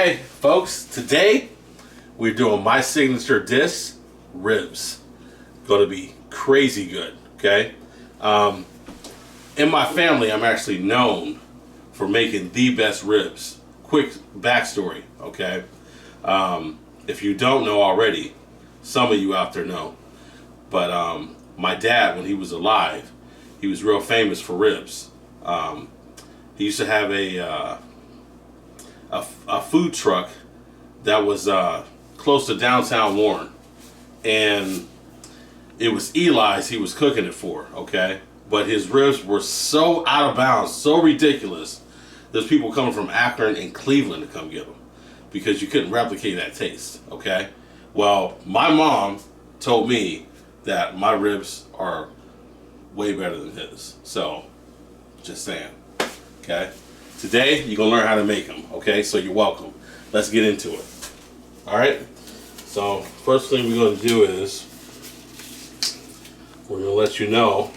Okay, folks, today we're doing my signature dish, ribs. Gonna be crazy good, okay? In my family, I'm actually known for making the best ribs. Quick backstory, okay? If you don't know already, some of you out there know. But my dad, when he was alive, he was real famous for ribs. He used to have a food truck that was close to downtown Warren, and it was Eli's he was cooking it for, okay? But his ribs were so out of bounds, so ridiculous. There's people coming from Akron and Cleveland to come get them because you couldn't replicate that taste, okay? Well, my mom told me that my ribs are way better than his. So, just saying, okay? Today, you're going to learn how to make them, okay? So you're welcome. Let's get into it. All right? So, first thing we're going to do is we're going to let you know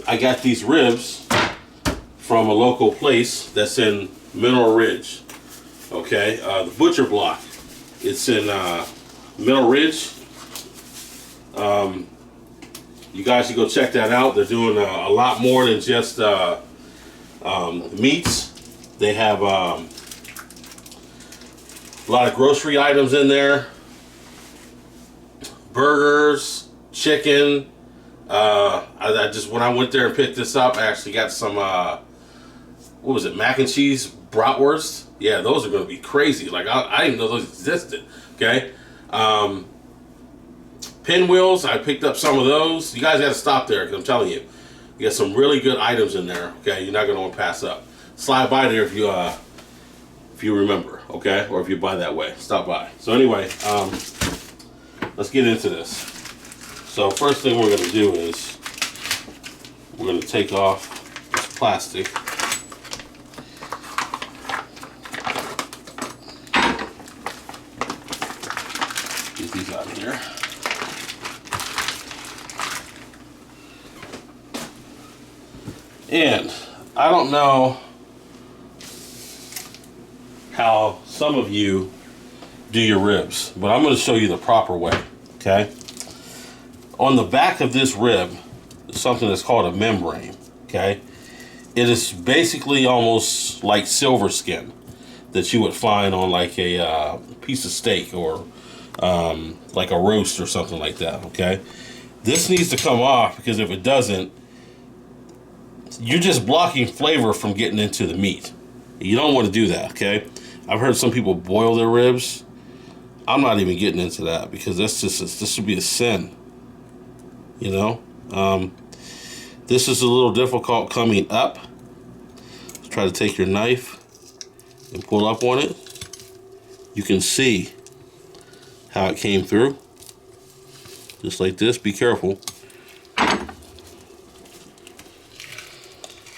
I got these ribs from a local place that's in Mineral Ridge, okay? The Butcher Block. It's in Mineral Ridge. You guys should go check that out. They're doing a lot more than just meats. They have a lot of grocery items in there. Burgers, chicken. I just, when I went there and picked this up, I actually got some, what was it, mac and cheese bratwurst. Yeah, those are going to be crazy. Like, I didn't know those existed, okay? Pinwheels, I picked up some of those. You guys got to stop there because I'm telling you, you got some really good items in there, okay? You're not going to want to pass up. Slide by there if you remember, okay? Or if you buy that way, stop by. So anyway, let's get into this. So first thing we're going to do is we're going to take off this plastic. Get these out of here. And I don't know how some of you do your ribs, but I'm going to show you the proper way, okay? On the back of this rib is something that's called a membrane, okay? It is basically almost like silver skin that you would find on like a piece of steak or like a roast or something like that, okay? This needs to come off because if it doesn't, you're just blocking flavor from getting into the meat. You don't want to do that, okay? I've heard some people boil their ribs. I'm not even getting into that because this would be a sin, you know? This is a little difficult coming up. Let's try to take your knife and pull up on it. You can see how it came through. Just like this. Be careful.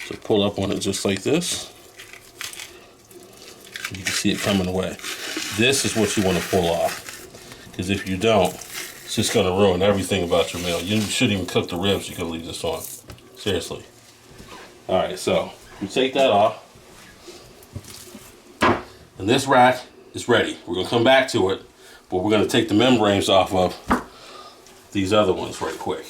So pull up on it just like this. You can see it coming away. This is what you want to pull off. Because if you don't, it's just going to ruin everything about your meal. You shouldn't even cook the ribs. You can leave this on. Seriously. Alright, so you take that off. And this rack is ready. We're going to come back to it. But we're going to take the membranes off of these other ones right quick.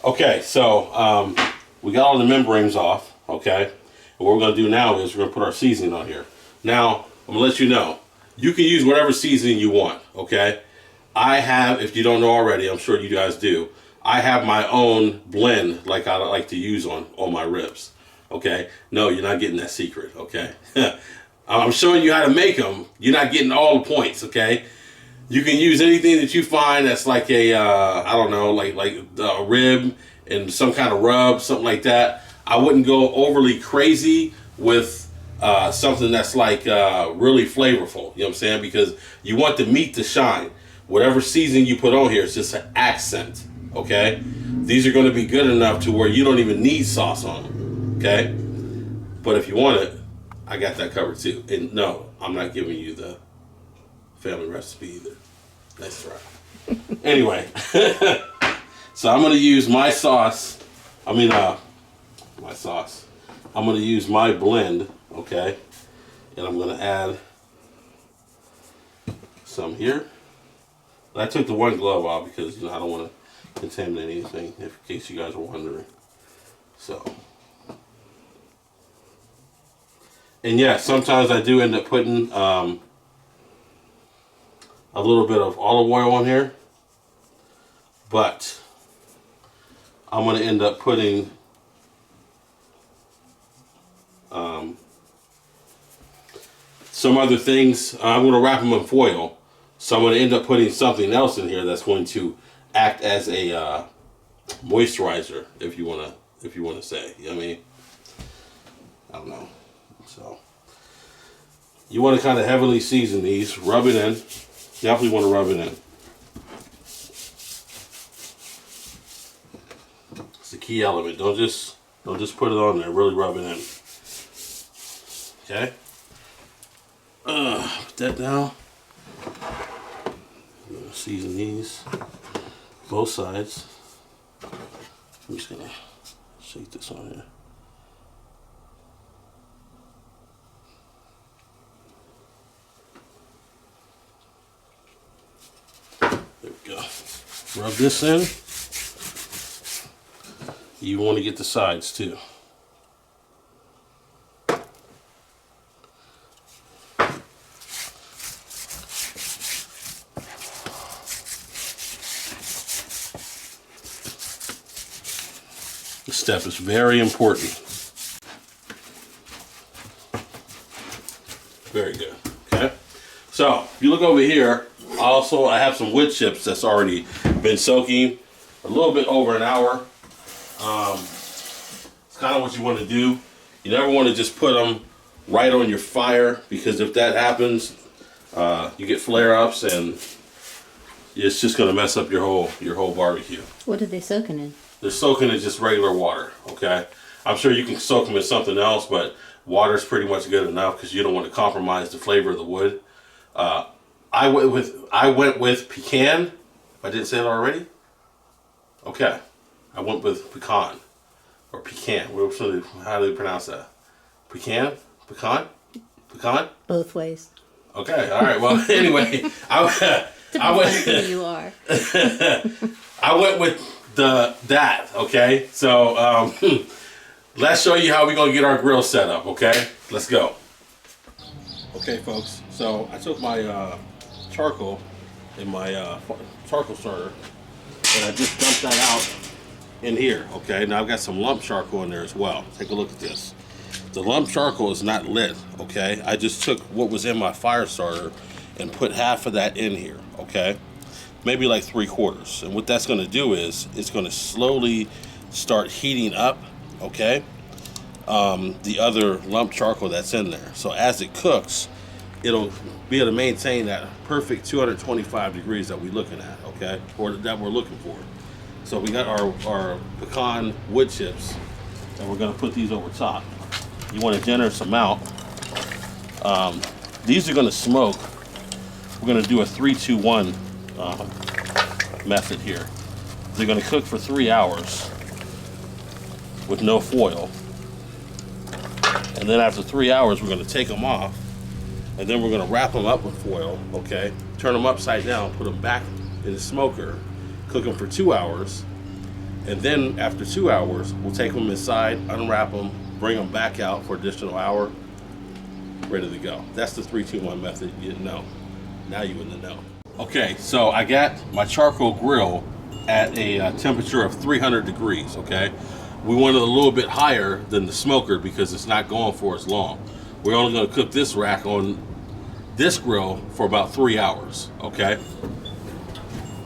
Okay, so we got all the membranes off, okay? And what we're going to do now is we're going to put our seasoning on here. Now, I'm going to let you know, you can use whatever seasoning you want, okay? I have, if you don't know already, I'm sure you guys do, I have my own blend like I like to use on my ribs, okay? No, you're not getting that secret, okay? I'm showing you how to make them. You're not getting all the points, okay? You can use anything that you find that's like a, I don't know, like a rib and some kind of rub, something like that. I wouldn't go overly crazy with something that's like really flavorful, you know what I'm saying? Because you want the meat to shine. Whatever seasoning you put on here is just an accent, okay? These are going to be good enough to where you don't even need sauce on them, okay? But if you want it, I got that covered too. And no, I'm not giving you the family recipe either. Nice try. Anyway, so I'm going to use my sauce. My sauce. I'm going to use my blend, okay? And I'm going to add some here. I took the one glove off because I don't want to contaminate anything, in case you guys are wondering. So, and yeah, sometimes I do end up putting a little bit of olive oil on here, but I'm going to end up putting some other things. I'm going to wrap them in foil, so I'm going to end up putting something else in here that's going to act as a moisturizer, if you want to say. You know what I mean? I don't know. So you want to kind of heavily season these, rub it in. Definitely want to rub it in. It's the key element. Don't just put it on there. Really rub it in. Okay. Put that down. I'm gonna season these, both sides. I'm just gonna shake this on here. There we go. Rub this in. You want to get the sides too. This step is very important. Very good. Okay. So if you look over here, I have some wood chips that's already been soaking a little bit over an hour. It's kind of what you want to do. You never want to just put them right on your fire, because if that happens, you get flare-ups and it's just going to mess up your whole barbecue. What are they soaking in? They're soaking in just regular water. Okay, I'm sure you can soak them in something else, but water's pretty much good enough because you don't want to compromise the flavor of the wood. I went with pecan. I didn't say it already. Okay, I went with pecan or pecan. How do you pronounce that? Pecan, pecan, pecan. Both ways. Okay, all right. Well, anyway, I went. Who you are. I went with that. Okay, so let's show you how we're gonna get our grill set up. Okay, let's go. Okay, folks. So I took my charcoal in my charcoal starter, and I just dumped that out in here. Okay, now I've got some lump charcoal in there as well. Take a look at this. The lump charcoal is not lit. Okay, I just took what was in my fire starter and put half of that in here. Okay, maybe like 3/4. And what that's going to do is it's going to slowly start heating up. Okay, the other lump charcoal that's in there. So as it cooks, it'll be able to maintain that perfect 225 degrees that we're looking at, okay, or that we're looking for. So we got our pecan wood chips, and we're going to put these over top. You want a generous amount. These are going to smoke. We're going to do a 3-2-1 method here. They're going to cook for 3 hours with no foil. And then after 3 hours, we're going to take them off. And then we're going to wrap them up with foil, okay? Turn them upside down, put them back in the smoker, cook them for 2 hours. And then after 2 hours, we'll take them inside, unwrap them, bring them back out for additional hour, ready to go. That's the 3-2-1 method. You didn't know. Now you wouldn't know. Okay, so I got my charcoal grill at a temperature of 300 degrees, okay? We want it a little bit higher than the smoker because it's not going for as long. We're only going to cook this rack on this grill for about 3 hours, okay?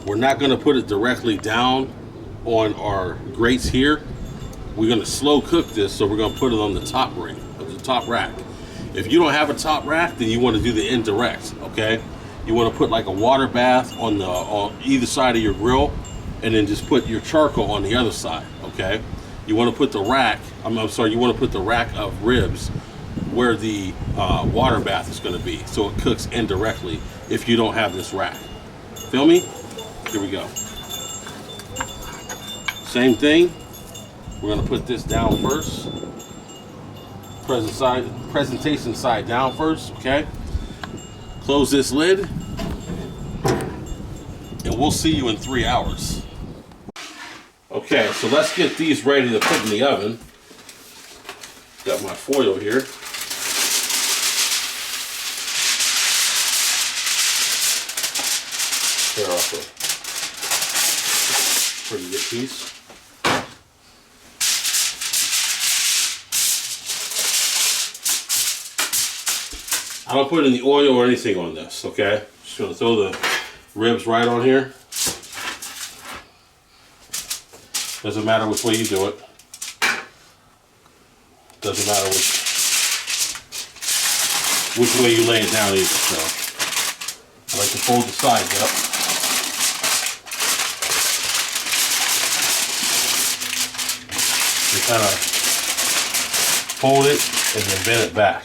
We're not going to put it directly down on our grates here. We're going to slow cook this, so we're going to put it on the top ring, the top rack. If you don't have a top rack, then you want to do the indirect, okay? You want to put like a water bath on either side of your grill, and then just put your charcoal on the other side, okay? You want to put the rack, I'm sorry, you want to put the rack of ribs where the water bath is going to be, so it cooks indirectly if you don't have this rack. Feel me? Here we go. Same thing. We're going to put this down first. presentation side down first, okay? Close this lid, and we'll see you in 3 hours. Okay, so let's get these ready to put in the oven. Got my foil here. Tear off a pretty good piece. I don't put any oil or anything on this, okay? Just gonna throw the ribs right on here. Doesn't matter which way you do it. Doesn't matter which way you lay it down either. So I like to fold the sides up. You kind of fold it and then bend it back.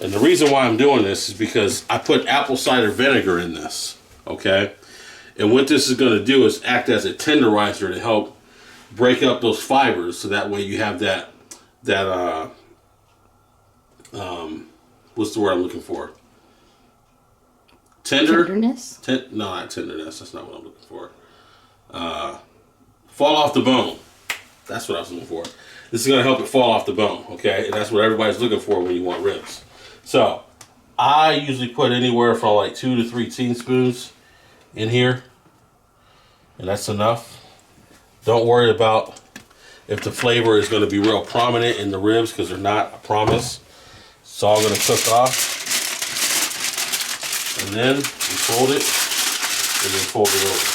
And the reason why I'm doing this is because I put apple cider vinegar in this, okay? And what this is going to do is act as a tenderizer to help break up those fibers, so that way you have that what's the word I'm looking for? Tenderness? No, not tenderness. That's not what I'm looking for. Fall off the bone. That's what I was looking for. This is going to help it fall off the bone, okay? And that's what everybody's looking for when you want ribs. So, I usually put anywhere from like 2 to 3 teaspoons in here. And that's enough. Don't worry about if the flavor is going to be real prominent in the ribs, because they're not, I promise. It's all going to cook off. And then you fold it, and then fold it over.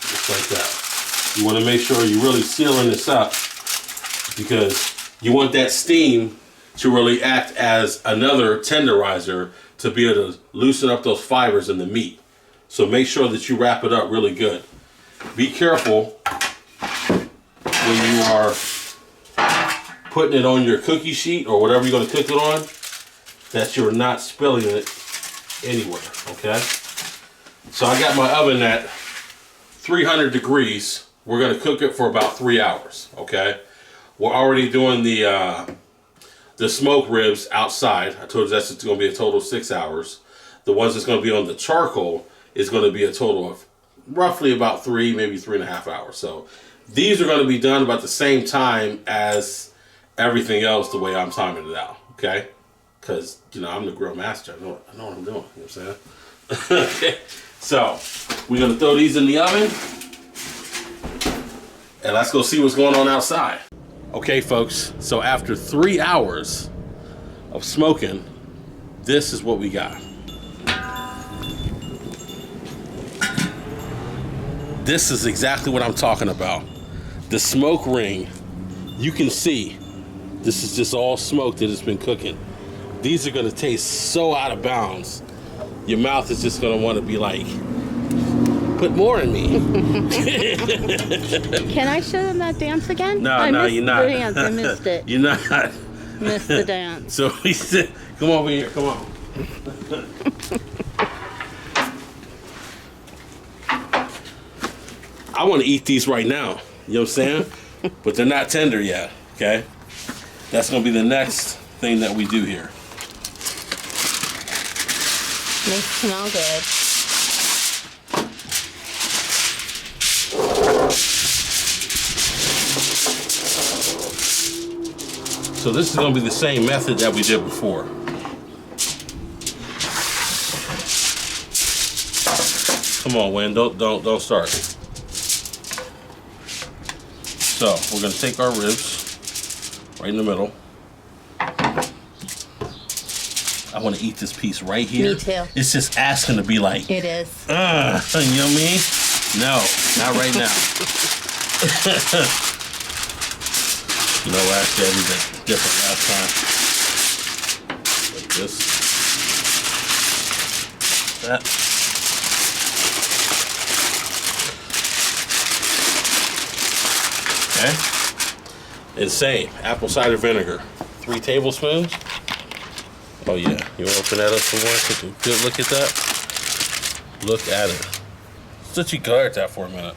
Just like that. You want to make sure you're really sealing this up, because you want that steam to really act as another tenderizer to be able to loosen up those fibers in the meat. So make sure that you wrap it up really good. Be careful when you are putting it on your cookie sheet or whatever you're going to cook it on, that you're not spilling it anywhere, okay? So I got my oven at 300 degrees. We're going to cook it for about 3 hours, okay? We're already doing the smoke ribs outside. I told you that's going to be a total of 6 hours. The ones that's going to be on the charcoal is going to be a total of roughly about 3, maybe 3.5 hours. So these are going to be done about the same time as everything else, the way I'm timing it out, okay? Because, you know, I'm the grill master. I know what I'm doing, you know what I'm saying? Okay, so we're going to throw these in the oven, and let's go see what's going on outside. Okay, folks, so after 3 hours of smoking, this is what we got. This is exactly what I'm talking about. The smoke ring, you can see, this is just all smoke that has been cooking. These are gonna taste so out of bounds. Your mouth is just gonna wanna be like, put more in me. Can I show them that dance again? No, you're not. The dance. I missed it. You're not. Missed the dance. So he said, come over here, come on. I want to eat these right now. You know what I'm saying? But they're not tender yet, okay? That's going to be the next thing that we do here. They smell good. So this is going to be the same method that we did before. Come on, Wayne, don't start. So we're going to take our ribs right in the middle. I want to eat this piece right here. Me too. It's just asking to be like, It is. you know what I mean? No, not right now. You know, actually I did that different last time. Like this. That. Okay. And same, apple cider vinegar. 3 tablespoons. Oh yeah, you want to open that up some more? Take a good look at that. Look at it. Let you glare at that for a minute.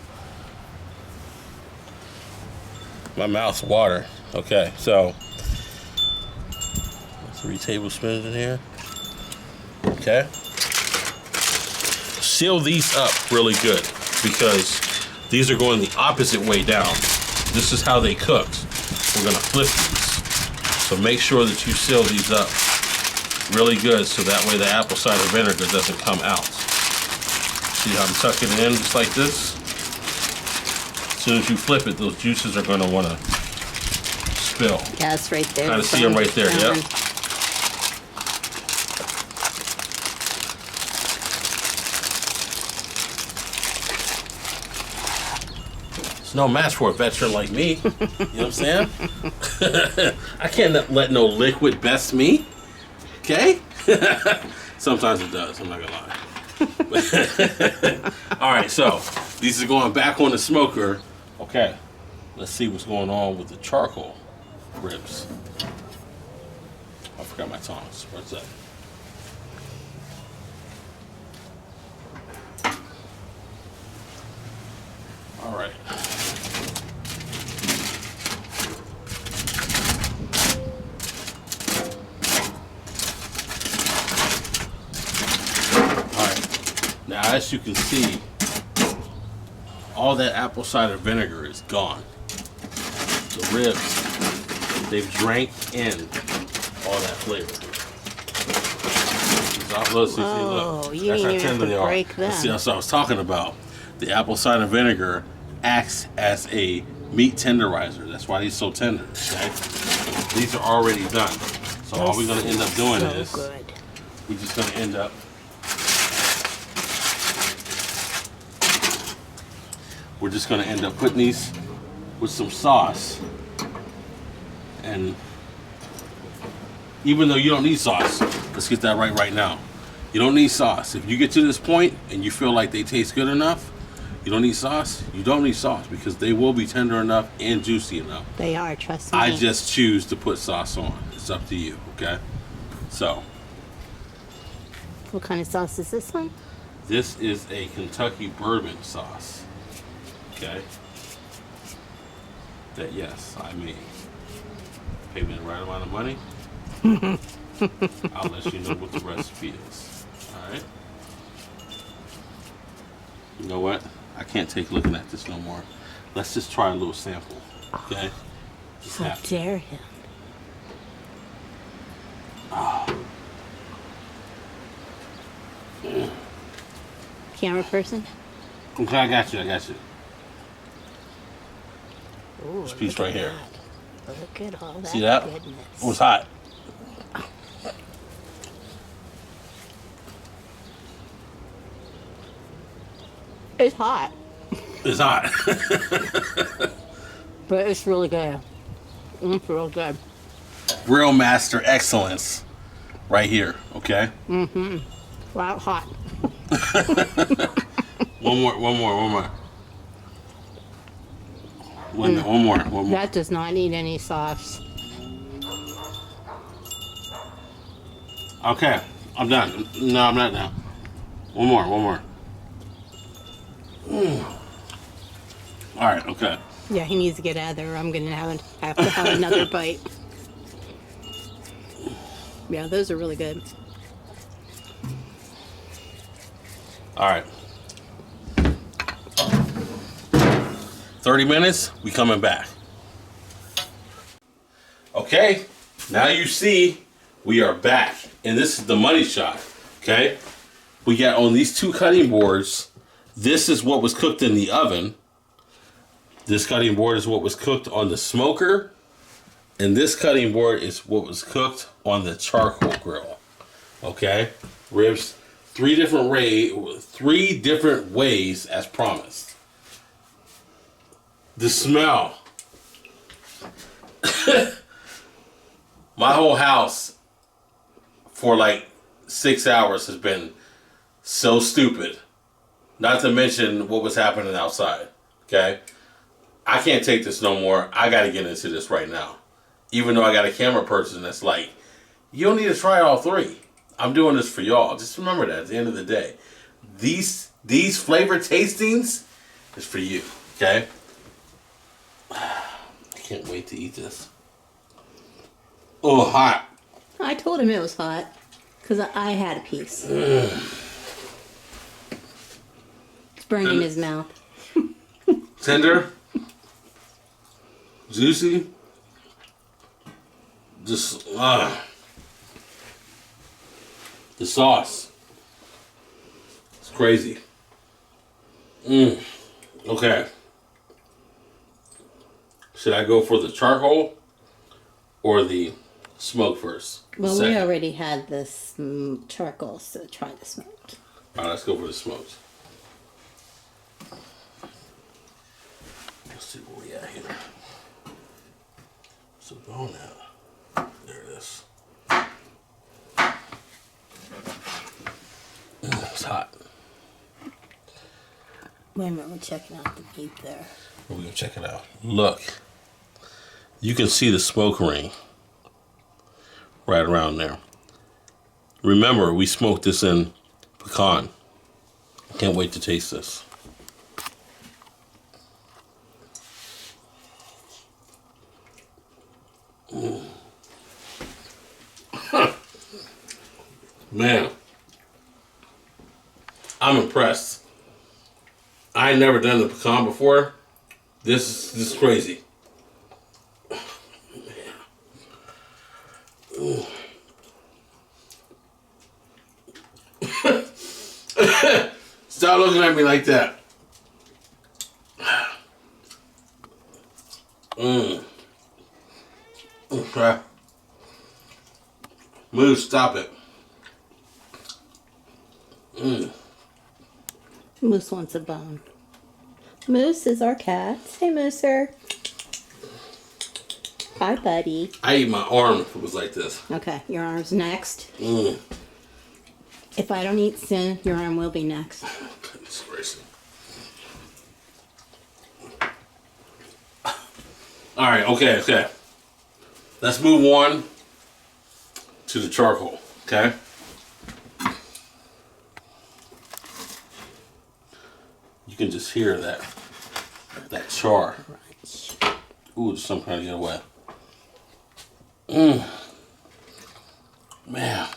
My mouth's watering. Okay, so 3 tablespoons in here. Okay. Seal these up really good because these are going the opposite way down. This is how they cooked. We're gonna flip these. So make sure that you seal these up really good so that way the apple cider vinegar doesn't come out. See how I'm tucking it in just like this? As soon as you flip it, those juices are gonna wanna spill. Yeah, it's right there. Kind of see them right there, yep. It's no match for a veteran like me. You know what I'm saying? I can't let no liquid best me. Okay? Sometimes it does, I'm not gonna lie. All right, so these are going back on the smoker. Okay, let's see what's going on with the charcoal ribs. I forgot my tongs. Where's that? All right. All right. Now, as you can see, all that apple cider vinegar is gone. The ribs, they've drank in all that flavor. Oh, you didn't even have to break them. See, that's what I was talking about. The apple cider vinegar acts as a meat tenderizer. That's why these so tender. Okay? These are already done. So all we're going to end up doing is we're just going to end up putting these with some sauce. And even though you don't need sauce, let's get that right now. You don't need sauce. If you get to this point and you feel like they taste good enough, you don't need sauce, you don't need sauce because they will be tender enough and juicy enough. They are, trust me. I just choose to put sauce on. It's up to you, okay? So. What kind of sauce is this one? This is a Kentucky bourbon sauce, okay? That, yes, I made. Pay me the right amount of money. I'll let you know what the recipe is. Alright? You know what? I can't take looking at this no more. Let's just try a little sample. Okay? Just How dare him. Camera person? Okay, I got you. Ooh, This piece right here. Look at all that. See that? Goodness. Oh, it's hot. It's hot, It's hot. but it's really good. It's real good. Grill master excellence right here, okay? Mm-hmm. Wow, hot. One more. One more. That does not need any sauce. Okay, I'm done. No, I'm not done. One more. All right, okay. Yeah, he needs to get out of there. I'm gonna have to have another bite. Yeah, those are really good. All right. 30 minutes, we coming back. Okay, now you see we are back. And this is the money shot, okay? We got on these 2 cutting boards, this is what was cooked in the oven. This cutting board is what was cooked on the smoker. And this cutting board is what was cooked on the charcoal grill. Okay? Ribs, 3 different ways as promised. The smell. My whole house for like 6 hours has been so stupid. Not to mention what was happening outside. Okay? I can't take this no more. I got to get into this right now. Even though I got a camera person that's like, you don't need to try all 3. I'm doing this for y'all. Just remember that at the end of the day. These flavor tastings is for you. Okay? I can't wait to eat this. Oh, hot. I told him it was hot because I had a piece. It's burning his mouth. Tender. Juicy. Just, the sauce. It's crazy. Okay. Should I go for the charcoal or the smoke first? Well, Second. we already had this charcoal, so try the smoked. All right, let's go for the smoked. Let's see where we at here. What's it going at? There it is. It's hot. Wait a minute, we're checking out the meat there. We're gonna check it out. Look, you can see the smoke ring right around there. Remember, we smoked this in pecan. I can't wait to taste this. Man, I'm impressed. I ain't never done the pecan before. This is crazy. Stop looking at me like that. Okay. Moose, stop it. Moose wants a bone. Moose is our cat. Hey, Mooser. Hi, buddy. I eat my arm if it was like this. Okay, your arm's next. If I don't eat soon, your arm will be next. Goodness gracious. All right, okay. Let's move on to the charcoal, okay? You can just hear that char. Ooh, there's some kind of get away. Man.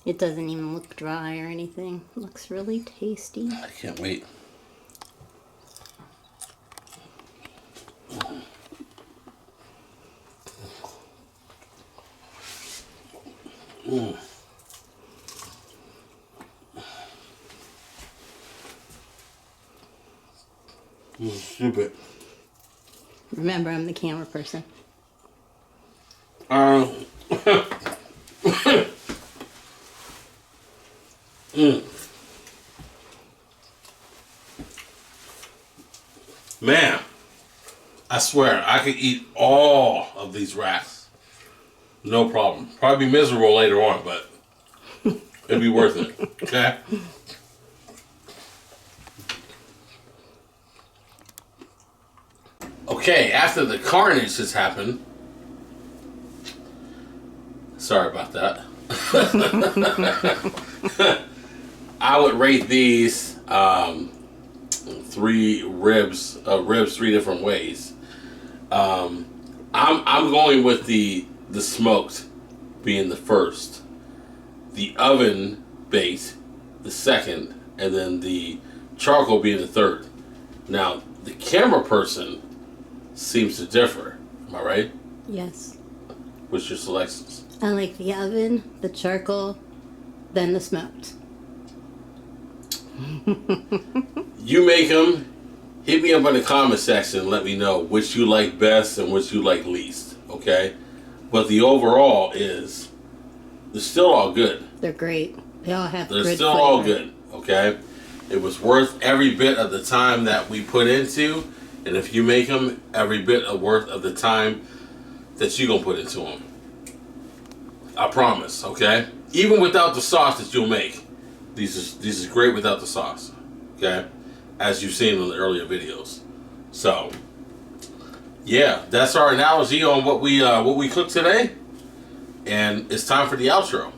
It doesn't even look dry or anything. It looks really tasty. I can't wait. This is stupid. Remember, I'm the camera person. Man, I swear, I could eat all of these racks. No problem. Probably be miserable later on, but it'd be worth it. Okay? Okay, after the carnage has happened. Sorry about that. I would rate these 3 ribs three different ways. I'm going with the smoked being the first, the oven baked the second, and then the charcoal being the third. Now the camera person seems to differ. Am I right? Yes. What's your selections? I like the oven, the charcoal, then the smoked. You make them. Hit me up in the comment section and let me know which you like best and which you like least. Okay? But the overall is, they're still all good. They're great. They all have They're good still flavor. all good. Okay? It was worth every bit of the time that we put into. And if you make them, every bit of worth of the time that you gonna put into them. I promise, okay? Even without the sauce that you'll make, these is great without the sauce, okay? As you've seen in the earlier videos. So, yeah, that's our analogy on what we cooked today, and it's time for the outro.